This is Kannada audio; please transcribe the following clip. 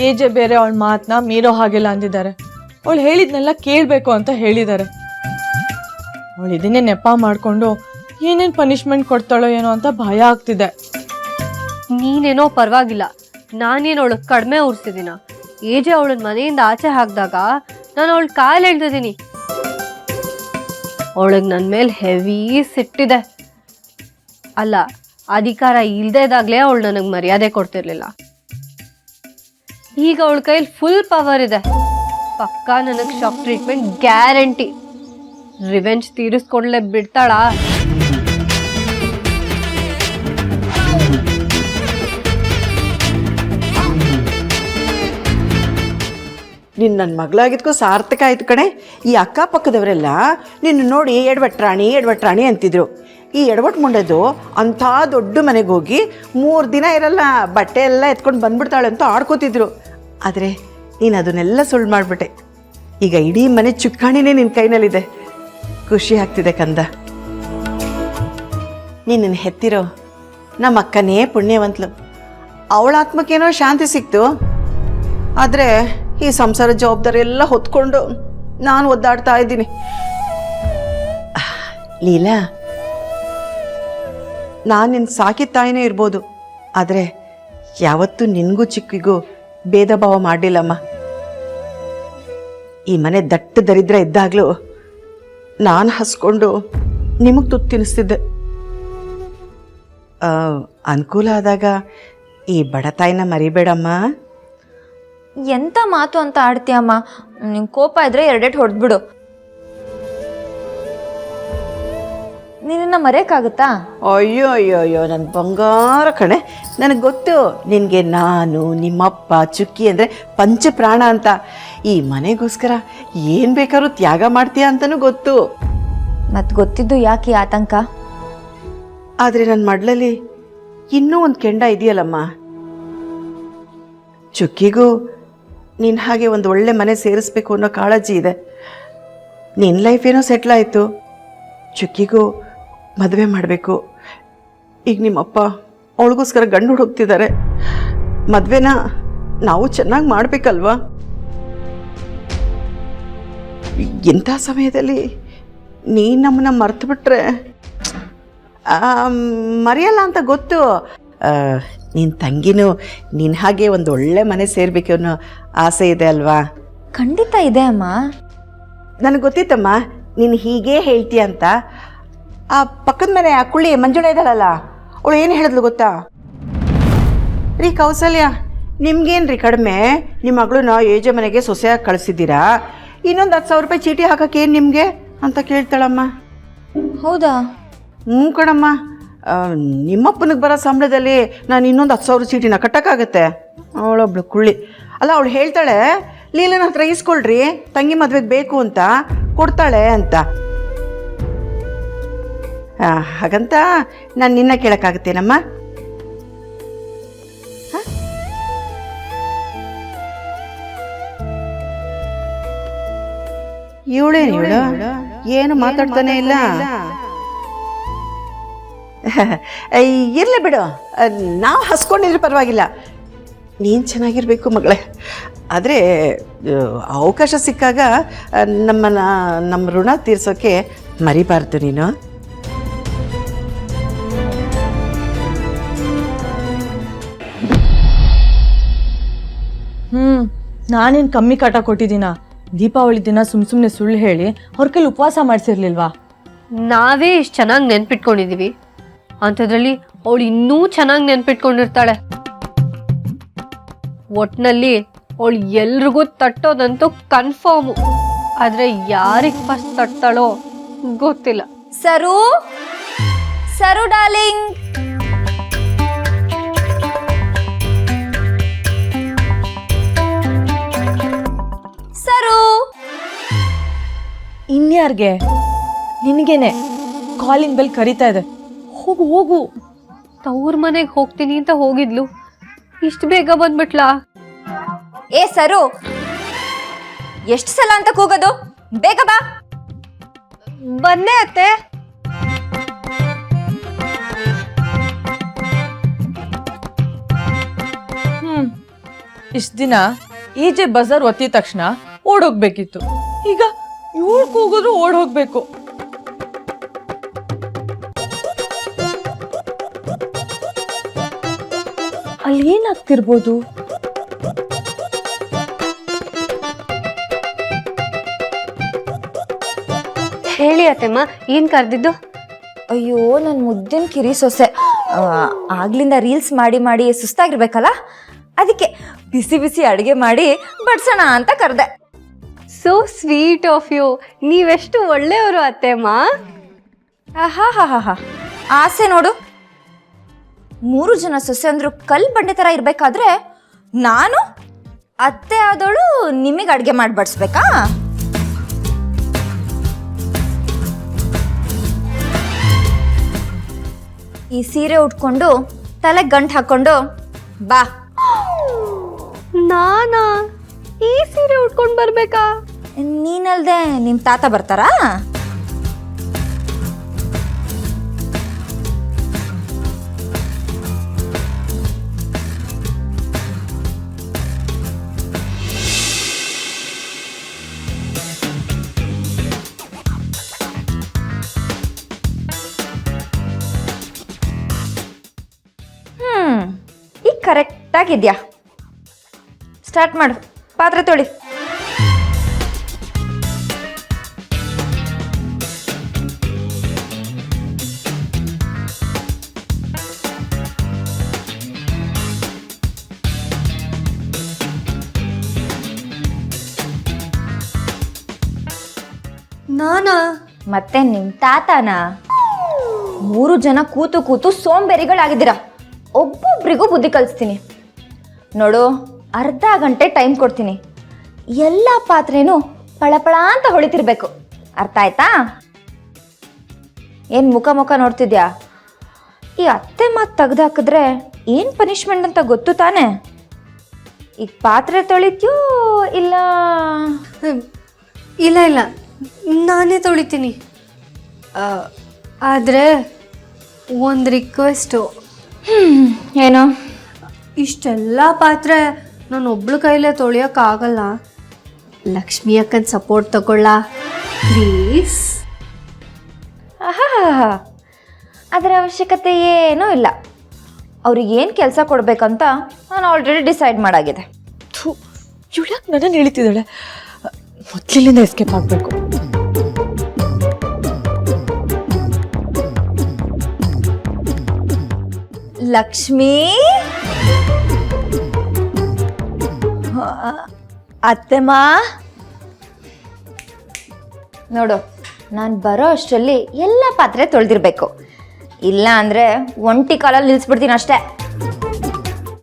ಏಜೆ ಬೇರೆ ಅವಳ ಮಾತನ್ನ ಮೀರೋ ಹಾಗೆಲ್ಲ ಅಂದಿದ್ದಾರೆ. ಅವಳು ಹೇಳಿದ್ನೆಲ್ಲ ಕೇಳಬೇಕು ಅಂತ ಹೇಳಿದ್ದಾರೆ. ಅವಳು ಇದನ್ನೇ ನೆಪ ಮಾಡಿಕೊಂಡು ಏನೇನು ಪನಿಷ್ಮೆಂಟ್ ಕೊಡ್ತಾಳೋ ಏನೋ ಅಂತ ಭಯ ಆಗ್ತಿದೆ. ನೀನೇನೋ ಪರವಾಗಿಲ್ಲ, ನಾನೇನು ಅವಳಿಗೆ ಕಡಿಮೆ ಉರ್ಸಿದ್ದೀನ? ಏಜೆ ಅವಳನ್ನ ಮನೆಯಿಂದ ಆಚೆ ಹಾಕಿದಾಗ ನಾನು ಅವಳ ಕಾಲು ಎಳ್ದಿದ್ದೀನಿ. ಅವಳಿಗೆ ನನ್ನ ಮೇಲೆ ಹೆವಿ ಸಿಟ್ಟಿದೆ. ಅಲ್ಲ, ಅಧಿಕಾರ ಇಲ್ಲದೆ ಇದ್ದಾಗಲೇ ಅವಳು ನನಗೆ ಮರ್ಯಾದೆ ಕೊಡ್ತಿರ್ಲಿಲ್ಲ. ಈಗ ಅವಳ ಕೈಲಿ ಫುಲ್ ಪವರ್ ಇದೆ. ಪಕ್ಕಾ ನನಗೆ ಶಾಕ್ ಟ್ರೀಟ್ಮೆಂಟ್ ಗ್ಯಾರಂಟಿ. ರಿವೆಂಜ್ ತೀರಿಸ್ಕೊಂಡ್ಲೆ ಬಿಡ್ತಾಳಾ? ನೀನು ನನ್ನ ಮಗಳಾಗಿದ್ಕೋ ಸಾರ್ಥಕ ಆಯ್ತು ಕಣೆ. ಈ ಅಕ್ಕಪಕ್ಕದವರೆಲ್ಲ ನಿನ್ನ ನೋಡಿ ಎಡವಟ್ರಾಣಿ ಅಂತಿದ್ರು. ಈ ಎಡವಟ್ಟು ಮುಂಡದು ಅಂಥ ದೊಡ್ಡ ಮನೆಗೆ ಹೋಗಿ 3 ದಿನ ಇರಲ್ಲ, ಬಟ್ಟೆ ಎಲ್ಲ ಎತ್ಕೊಂಡು ಬಂದ್ಬಿಡ್ತಾಳೆ ಅಂತ ಆಡ್ಕೋತಿದ್ರು. ಆದರೆ ನೀನು ಅದನ್ನೆಲ್ಲ ಸುಳ್ಳು ಮಾಡಿಬಿಟ್ಟೆ. ಈಗ ಇಡೀ ಮನೆ ಚುಕ್ಕಾಣಿನೇ ನಿನ್ನ ಕೈನಲ್ಲಿದೆ. ಖುಷಿ ಆಗ್ತಿದೆ ಕಂದ. ನೀನು ಹೆತ್ತಿರೋ ನಮ್ಮ ಅಕ್ಕನೇ ಪುಣ್ಯವಂತಲು. ಅವಳ ಆತ್ಮಕ್ಕೇನೋ ಶಾಂತಿ ಸಿಕ್ತು. ಆದರೆ ಈ ಸಂಸಾರ ಜವಾಬ್ದಾರಿ ಎಲ್ಲ ಹೊತ್ಕೊಂಡು ನಾನು ಒದ್ದಾಡ್ತಾ ಇದ್ದೀನಿ. ಲೀಲಾ, ನಾನು ನಿನ್ನ ಸಾಕಿದ ತಾಯಿನೇ ಇರ್ಬೋದು, ಆದರೆ ಯಾವತ್ತೂ ನಿನಗೂ ಚಿಕ್ಕಿಗೂ ಭೇದ ಭಾವ ಮಾಡಲಿಲ್ಲಮ್ಮ. ಈ ಮನೆ ದಟ್ಟ ದರಿದ್ರ ಇದ್ದಾಗಲೂ ನಾನು ಹಸ್ಕೊಂಡು ನಿಮಗೆ ತುತ್ತು ತಿನ್ನಿಸ್ತಿದ್ದೆ. ಅನುಕೂಲ ಆದಾಗ ಈ ಬಡ ತಾಯಿನ ಮರಿಬೇಡಮ್ಮ. ಎಂತ ಮಾತು ಅಂತ ಆಡ್ತೀಯಮ್ಮ? ನಿಂಗೆ ಕೋಪ ಇದ್ರೆ 2 ಹೊಡೆದ್ಬಿಡು. ನಿನ್ನ ಮರೆಯಕ್ಕಾಗುತ್ತಾ? ಅಯ್ಯೋ ಅಯ್ಯೋ ಅಯ್ಯೋ, ನನ್ನ ಬಂಗಾರ ಕಣೆ. ನನಗೆ ಗೊತ್ತು ನಿನಗೆ ನಾನು, ನಿಮ್ಮಪ್ಪ, ಚುಕ್ಕಿ ಅಂದರೆ ಪಂಚಪ್ರಾಣ ಅಂತ. ಈ ಮನೆಗೋಸ್ಕರ ಏನು ಬೇಕಾದ್ರೂ ತ್ಯಾಗ ಮಾಡ್ತೀಯ ಅಂತಲೂ ಗೊತ್ತು. ಮತ್ತು ಗೊತ್ತಿದ್ದು ಯಾಕೆ ಆತಂಕ? ಆದರೆ ನನ್ನ ಮಡ್ಲಲ್ಲಿ ಇನ್ನೂ ಒಂದು ಕೆಂಡ ಇದೆಯಲ್ಲಮ್ಮ. ಚುಕ್ಕಿಗೂ ನಿನ್ನ ಹಾಗೆ ಒಂದು ಒಳ್ಳೆ ಮನೆ ಸೇರಿಸ್ಬೇಕು ಅನ್ನೋ ಕಾಳಜಿ ಇದೆ. ನಿನ್ನ ಲೈಫ್ ಏನೋ ಸೆಟ್ಲ್ ಆಯಿತು, ಚುಕ್ಕಿಗೂ ಮದುವೆ ಮಾಡಬೇಕು. ಈಗ ನಿಮ್ಮಪ್ಪ ಅವಳಿಗೋಸ್ಕರ ಗಂಡು ಹುಡುಕ್ತಿದ್ದಾರೆ. ಮದುವೆನ ನಾವು ಚೆನ್ನಾಗಿ ಮಾಡಬೇಕಲ್ವಾ? ಇಂಥ ಸಮಯದಲ್ಲಿ ನೀನು ನಮ್ಮನ್ನ ಮರ್ತು ಬಿಟ್ರೆ ಮರೆಯಲ್ಲ ಅಂತ ಗೊತ್ತು. ನಿನ್ನ ತಂಗಿನೂ ನಿನ್ನ ಹಾಗೆ ಒಂದು ಒಳ್ಳೆ ಮನೆ ಸೇರಬೇಕು ಅನ್ನೋ ಆಸೆ ಇದೆ ಅಲ್ವಾ? ಖಂಡಿತ ಇದೆ ಅಮ್ಮ. ನನಗೆ ಗೊತ್ತಿತ್ತಮ್ಮ ನೀನು ಹೀಗೇ ಹೇಳ್ತೀಯ ಅಂತ. ಆ ಪಕ್ಕದ ಮನೆ ಆ ಕುಳ್ಳಿ ಮಂಜುಳ ಇದ್ದಾಳಲ್ಲ, ಅವಳು ಏನು ಹೇಳಿದ್ಲು ಗೊತ್ತಾ? ರೀ ಕೌಸಲ್ಯ, ನಿಮ್ಗೇನು ರೀ ಕಡಿಮೆ? ನಿಮ್ಮ ಮಗಳನ್ನ ಏಜೆ ಮನೆಗೆ ಸೊಸೆಯಾಗಿ ಕಳಿಸಿದ್ದೀರಾ, ಇನ್ನೊಂದು 10,000 ರೂಪಾಯಿ ಚೀಟಿ ಹಾಕೋಕ್ಕೆ ಏನು ನಿಮಗೆ ಅಂತ ಕೇಳ್ತಾಳಮ್ಮ. ಹೌದಾ? ಹ್ಞೂ ಕಣಮ್ಮ. ನಿಮ್ಮಪ್ಪನಿಗೆ ಬರೋ ಸಂಬಳದಲ್ಲಿ ನಾನು ಇನ್ನೊಂದು 10,000 ಚೀಟಿನ ಕಟ್ಟೋಕ್ಕಾಗತ್ತೆ? ಅವಳೊಬ್ಳು ಕುಳ್ಳಿ ಅಲ್ಲ, ಅವಳು ಹೇಳ್ತಾಳೆ ಲೀಲನ ಹತ್ರ ಇಸ್ಕೊಳ್ರಿ, ತಂಗಿ ಮದುವೆಗೆ ಬೇಕು ಅಂತ ಕೊಡ್ತಾಳೆ ಅಂತ. ಹಾಗಂತ ನಾನು ನಿನ್ನ ಕೇಳೋಕ್ಕಾಗತ್ತೇನಮ್ಮ? ಇವಳೇನು ಇವಳು ಏನು ಮಾತಾಡ್ತಾನೆ ಇಲ್ಲ. ಇರಲಿ ಬಿಡು, ನಾವು ಹಸ್ಕೊಂಡಿದ್ರೆ ಪರವಾಗಿಲ್ಲ. ನೀನು ಚೆನ್ನಾಗಿರಬೇಕು ಮಗಳೇ. ಆದರೆ ಅವಕಾಶ ಸಿಕ್ಕಾಗ ನಮ್ಮ ಋಣ ತೀರ್ಸೋಕ್ಕೆ ಮರಿಬಾರ್ದು ನೀನು. ನಾನೇನು ಕಮ್ಮಿ ಕಾಟ ಕೊಟ್ಟಿದ್ದೀನ? ದೀಪಾವಳಿ ದಿನ ಸುಮ್ಮನೆ ಸುಳ್ಳು ಹೇಳಿ ಅವ್ರ ಕೈಲಿ ಉಪವಾಸ ಮಾಡಿಸಿರ್ಲಿಲ್ವಾ? ನಾವೇ ಇಷ್ಟು ಚೆನ್ನಾಗಿ ನೆನ್ಪಿಟ್ಕೊಂಡಿದೀವಿ, ಅಂಥದ್ರಲ್ಲಿ ಅವಳು ಇನ್ನೂ ಚೆನ್ನಾಗಿ ನೆನ್ಪಿಟ್ಕೊಂಡಿರ್ತಾಳೆ. ಒಟ್ನಲ್ಲಿ ಅವಳು ಎಲ್ರಿಗೂ ತಟ್ಟೋದಂತೂ ಕನ್ಫರ್ಮು. ಆದ್ರೆ ಯಾರಿಗೆ ಫಸ್ಟ್ ತಟ್ತಾಳೋ ಗೊತ್ತಿಲ್ಲ. ಸರು, ಸರು ಡಾರ್ಲಿಂಗ್. ಸರು. ಇನ್ಯಾರ್ಗೆ? ನಿನಗೇನೆ. ಕಾಲಿಂಗ್ ಬೆಲ್ ಕರೀತಾ ಇದೆ. ಹೋಗು ಹೋಗು. ತವ್ರ ಮನೆಗೆ ಹೋಗ್ತೀನಿ ಅಂತ ಹೋಗಿದ್ಲು, ಇಷ್ಟು ಬೇಗ ಬಂದ್ಬಿಟ್ಲಾ? ಏ ಸರು, ಎಷ್ಟು ಸಲ ಅಂತ ಕೂಗೋದು? ಬೇಗ ಬಾ. ಬಂದೆ ಅತ್ತೆ. ಇಷ್ಟು ದಿನ ಈಜೆ ಬಜಾರ್ ಒತ್ತಿದ ತಕ್ಷಣ ಓಡೋಗ್ಬೇಕಿತ್ತು, ಈಗ ಇವಳು ಕೂಗಿದ್ರು ಓಡ್ ಹೋಗ್ಬೇಕು. ಅಲ್ಲಿ ಏನಾಗ್ತಿರ್ಬೋದು? ಹೇಳಿ ಅತ್ತೆಮ್ಮ, ಏನು ಕರೆದಿದ್ದು? ಅಯ್ಯೋ ನನ್ನ ಮುದ್ದಿನ ಕಿರಿ ಸೊಸೆ ಆಗ್ಲಿಂದ ರೀಲ್ಸ್ ಮಾಡಿ ಮಾಡಿ ಸುಸ್ತಾಗಿರ್ಬೇಕಲ್ಲ, ಅದಕ್ಕೆ ಬಿಸಿ ಬಿಸಿ ಅಡುಗೆ ಮಾಡಿ ಬಡ್ಸೋಣ ಅಂತ ಕರೆದೆ. So sweet of you. ನೀವೆಷ್ಟು ಒಳ್ಳೆಯವರು ಅತ್ತೆಮ್ಮ. ಆಹಾ ಆಸೆ ನೋಡು. 3 ಜನ ಸೊಸೆ ಅಂದ್ರು ಕಲ್ ಬಂಡೆ ಥರ ಇರಬೇಕಾದ್ರೆ ನಾನು ಅತ್ತೆ ಆದವಳು ನಿಮಗೆ ಅಡುಗೆ ಮಾಡಿ ಬಡಿಸ್ಬೇಕಾ? ಈ ಸೀರೆ ಉಟ್ಕೊಂಡು ತಲೆ ಗಂಟು ಹಾಕೊಂಡು ಬಾ. ನಾನಾ ಈ ಸೀರೆ ಉಟ್ಕೊಂಡು ಬರ್ಬೇಕಾ? ನೀನಲ್ದೆ ನಿಮ್ಮ ತಾತ ಬರ್ತಾರಾ? ಈಗ ಕರೆಕ್ಟಾಗಿದ್ಯಾ. ಸ್ಟಾರ್ಟ್ ಮಾಡು, ಪಾತ್ರೆ ತೊಳಿ. ನಾನಾ? ಮತ್ತೆ ನಿಮ್ ತಾತನ? 3 ಜನ ಕೂತು ಕೂತು ಸೋಂಬೇರಿಗಳಾಗಿದ್ದೀರಾ. ಒಬ್ಬೊಬ್ರಿಗೂ ಬುದ್ಧಿ ಕಲಿಸ್ತೀನಿ ನೋಡು. ಅರ್ಧ ಗಂಟೆ ಟೈಮ್ ಕೊಡ್ತೀನಿ. ಎಲ್ಲ ಪಾತ್ರೆನೂ ಪಳಪಳ ಅಂತ ಹೊಳಿತಿರ್ಬೇಕು. ಅರ್ಥ ಆಯ್ತಾ? ಏನು ಮುಖ ನೋಡ್ತಿದ್ಯಾ? ಈ ಅತ್ತೆ ಮಾತು ತೆಗ್ದಾಕಿದ್ರೆ ಏನು ಪನಿಷ್ಮೆಂಟ್ ಅಂತ ಗೊತ್ತು ತಾನೆ? ಈಗ ಪಾತ್ರೆ ತೊಳಿತ್ಯೋ ಇಲ್ಲ? ಇಲ್ಲ ನಾನೇ ತೊಳಿತೀನಿ. ಆದರೆ ಒಂದು ರಿಕ್ವೆಸ್ಟು. ಏನು? ಇಷ್ಟೆಲ್ಲ ಪಾತ್ರೆ ನಾನು ಒಬ್ಳು ಕೈಲೇ ತೊಳಿಯೋಕ್ಕಾಗಲ್ಲ. ಲಕ್ಷ್ಮಿ ಅಕ್ಕನ ಸಪೋರ್ಟ್ ತಗೊಳ್ಳ ಪ್ಲೀಸ್. ಅದರ ಅವಶ್ಯಕತೆ ಏನೂ ಇಲ್ಲ. ಅವ್ರಿಗೆ ಏನು ಕೆಲಸ ಕೊಡಬೇಕಂತ ನಾನು ಆಲ್ರೆಡಿ ಡಿಸೈಡ್ ಮಾಡಾಗಿದೆ. ಇವಳ್ಯಾಕೆ ನನ್ನನ್ನು ಹೇಳ್ತಿದ್ದಾಳೆ? ಮೊದಲಿನಿಂದ ಎಸ್ಕೇಪ್ ಆಗಬೇಕು. ಲಕ್ಷ್ಮೀ, ಅತ್ತೆಮ್ಮ ನೋಡು, ನಾನು ಬರೋ ಅಷ್ಟರಲ್ಲಿ ಎಲ್ಲ ಪಾತ್ರೆ ತೊಳೆದಿರ್ಬೇಕು. ಇಲ್ಲ ಅಂದರೆ ಒಂಟಿ ಕಾಲಲ್ಲಿ ನಿಲ್ಲಿಸ್ಬಿಡ್ತೀನಿ ಅಷ್ಟೇ.